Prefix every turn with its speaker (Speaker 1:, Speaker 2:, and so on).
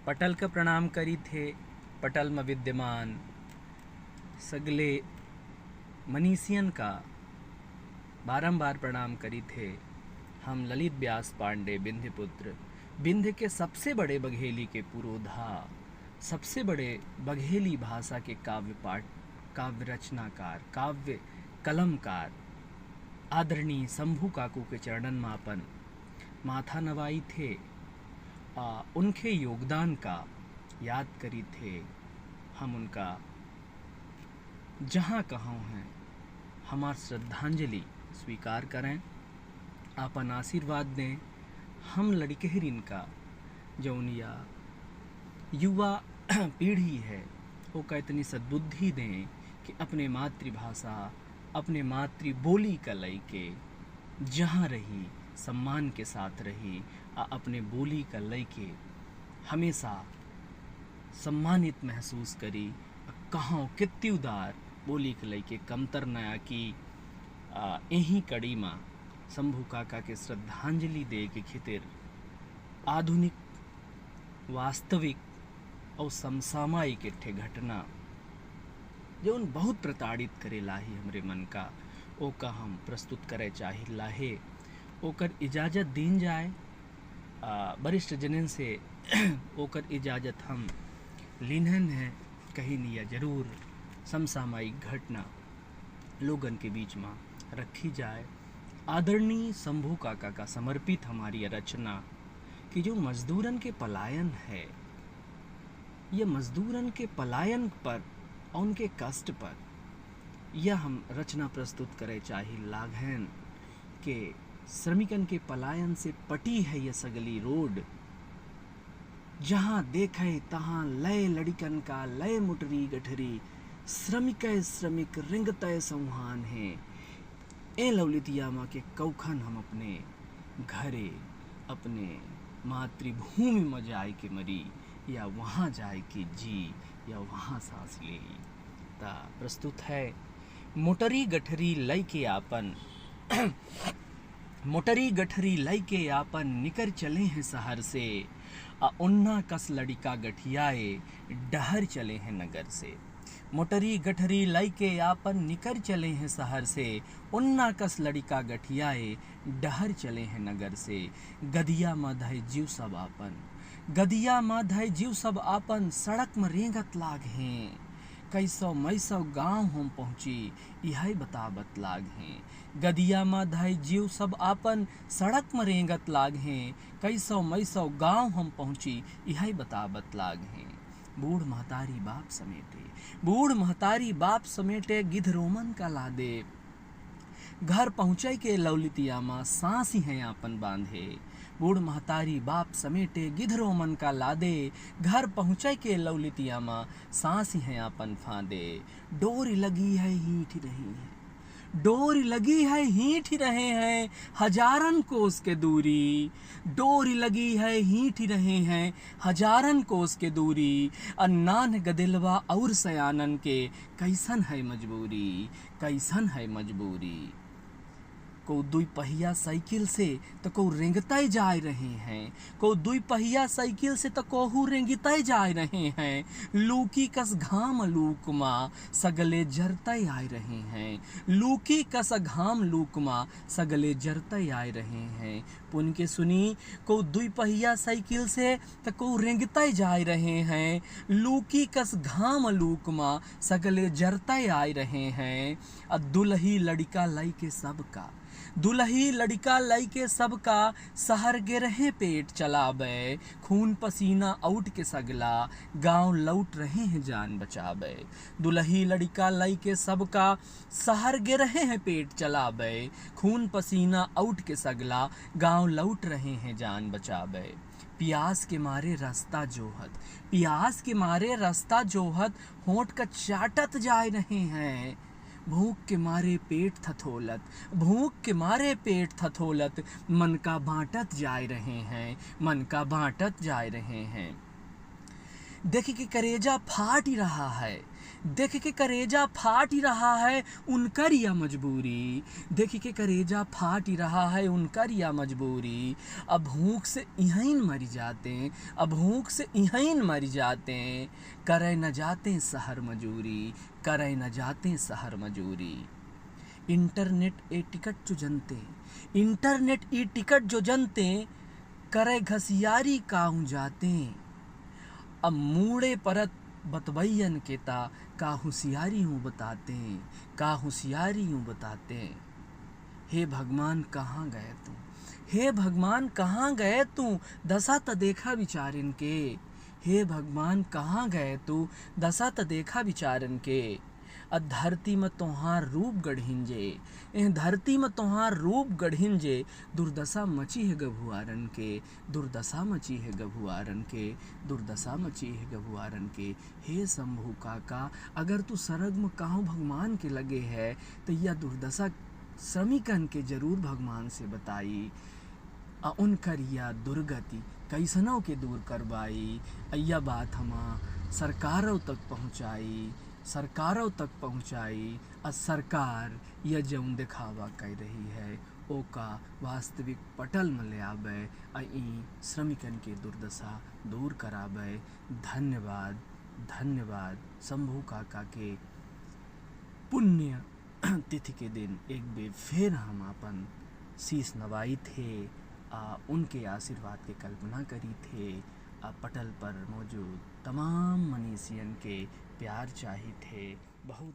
Speaker 1: पटल का प्रणाम करी थे, पटल में विद्यमान सगले मनीषियन का बारंबार प्रणाम करी थे। हम ललित व्यास पांडे विंध्यपुत्र, विंध्य के सबसे बड़े बघेली के पुरोधा, सबसे बड़े बघेली भाषा के काव्य पाठ, काव्य रचनाकार, काव्य कलमकार आदरणीय शंभू काकू के चरणन मापन माथा नवाई थे। उनके योगदान का याद करी थे। हम उनका जहाँ कहाँ हैं हमार श्रद्धांजलि स्वीकार करें, आपन आशीर्वाद दें। हम लड़केहरिन का जौनिया युवा पीढ़ी है वो का इतनी सद्बुद्धि दें कि अपने मातृभाषा, अपने मातृबोली का लय के जहाँ रही सम्मान के साथ रही, अपने बोली का लय के हमेशा सम्मानित महसूस करी। कहाँ कितनी उदार बोली के लय के कमतर नया की यही कड़ी माँ शंभू काका के श्रद्धांजलि दे के खितिर आधुनिक, वास्तविक और समसामयिक इट्ठे घटना जो उन बहुत प्रताड़ित करे लाही हमरे मन का, ओका हम प्रस्तुत करे चाहे लाहे। ओकर इजाज़त दीन जाए वरिष्ठ जनन से ओकर इजाज़त हम लीनहन है। कहीं नहीं जरूर समसामयिक घटना लोगन के बीच में रखी जाए। आदरणीय शंभू काका का समर्पित हमारी रचना कि जो मजदूरन के पलायन है, यह मजदूरन के पलायन पर और उनके कष्ट पर यह हम रचना प्रस्तुत करे चाहे लागहन के श्रमिकन के पलायन से पटी है यह सगली रोड। जहाँ देखे तहाँ लय लड़िकन का लय मुटरी गठरी, श्रमिक श्रमिक रिंगतय संहान है। ए लौलितिया माँ के कौखन हम अपने घरे, अपने मातृभूमि में जाए के मरी, या वहाँ जाए के जी, या वहाँ सांस ले। ता प्रस्तुत है मोटरी गठरी लय के आपन मोटरी गठरी लय के आपन निकर चले हैं शहर से, उन्ना कस लड़िका गठियाए डहर चले हैं नगर से। मोटरी गठरी लय के आपन निकर चले हैं शहर से, उन्ना कस लड़िका गठियाए डहर चले हैं नगर से। गदिया माधय जीव सब आपन, गदिया माधय जीव सब आपन सड़क में रेंगत लाग हैं। कैसो मैसो गाँव हम पहुँची यह बतावत लाग हैं। गदिया माधय जीव सब आपन सड़क में रेंगत लाग हैं। कैसो मैसो गाँव हम पहुँची यह बतावत लाग हैं। बूढ़ महतारी बाप समेटे, बूढ़ महतारी बाप समेटे गिद्ध रोमन का लादे। घर पहुँचे के लौलितिया माँ सांस ही हैं आपन बांधे। बूढ़ महतारी बाप समेटे गिद्ध रोमन का लादे, घर पहुँचे के लौलितिया माँ सांस ही हैं आपन फांदे। डोरी लगी है हीठ रही है, डोरी लगी है हीठ रहे हैं हजारन कोस के दूरी। डोरी लगी है हीठ रहे हैं हजारन कोस के दूरी। अन्नान गदिलवा और सयानन के कैसन है मजबूरी, कैसन है मजबूरी। को दुई पहिया साइकिल से तो को रेंगते जा रहे हैं, को दुई पहिया साइकिल से तो कोहू रेंगते जा रहे हैं। लूकी कस घाम लूकमा सगले जरते आए रहे हैं, लूकी कस घाम लूकमा सगले जरते आए रहे हैं। पुन के सुनी को दुई पहिया साइकिल से तो को रेंगते जा रहे हैं, लूकी कस घाम लूकमा सगले जरते आए रहे हैं। दुलही लड़का लाई के सबका, दुलही लड़का लई के सबका शहर गिरहे पेट चलाबे। खून पसीना आउट के सगला गांव लौट रहे हैं जान बचाबे। दुलही लड़का लई के सबका शहर गिरहे हैं पेट चलाबे। खून पसीना आउट के सगला गांव लौट रहे हैं जान बचाबे। प्यास के मारे रास्ता जोहत, प्यास के मारे रास्ता जोहत होंठ का चाटत जा रहे हैं। भूख के मारे पेट थथोलत, भूख के मारे पेट थथोलत मन का बांटत जा रहे हैं, मन का बांटत जा रहे हैं। देखिए कि करेजा फाट ही रहा है, देख के करेजा फाट ही रहा है उनकर या मजबूरी, देख के करेजा फाट ही रहा है उनकर या मजबूरी। अब भूख से इहैन मर जाते, अब भूख से इहैन मर जाते, करे न जाते शहर मजूरी, करे न जाते शहर मजूरी। इंटरनेट ए टिकट जो जनते, इंटरनेट ई टिकट जो जनते, करे घसियारी काहू जाते। अब मूड़े परत बतबैयन के ता का होशियारी हूँ बताते, का होशियारी हूँ बताते। हे भगवान कहाँ गए तू, हे भगवान कहाँ गए तू, दशा त देखा विचारन के। हे भगवान कहाँ गए तू, दशा त देखा विचारन के। धरती में तोहार रूप गढ़िंजे, एह धरती में तोहार रूप गढ़िंजे। दुर्दशा मची है गभुआरन के, दुर्दशा मची है गभुआरन के, दुर्दशा मची है गभुआरन के। हे शंभू काका अगर तू सरग में काहू भगवान के लगे है तो यह दुर्दशा श्रमिकन के जरूर भगवान से बताई। उनकर यह दुर्गति कैसनों के दूर करवाई। यह बात हमा सरकारों तक पहुँचाई, सरकारों तक पहुँचाई। सरकार यह जौन दिखावा कर रही है ओका वास्तविक पटल में ले आवे, श्रमिकन के दुर्दशा दूर करावे। धन्यवाद, धन्यवाद। शंभू काका के पुण्य तिथि के दिन एक बेर फिर हम अपन शीश नवाई थे, उनके आशीर्वाद की कल्पना करी थे। पटल पर मौजूद तमाम मनीषियन के प्यार चाही थे। बहुत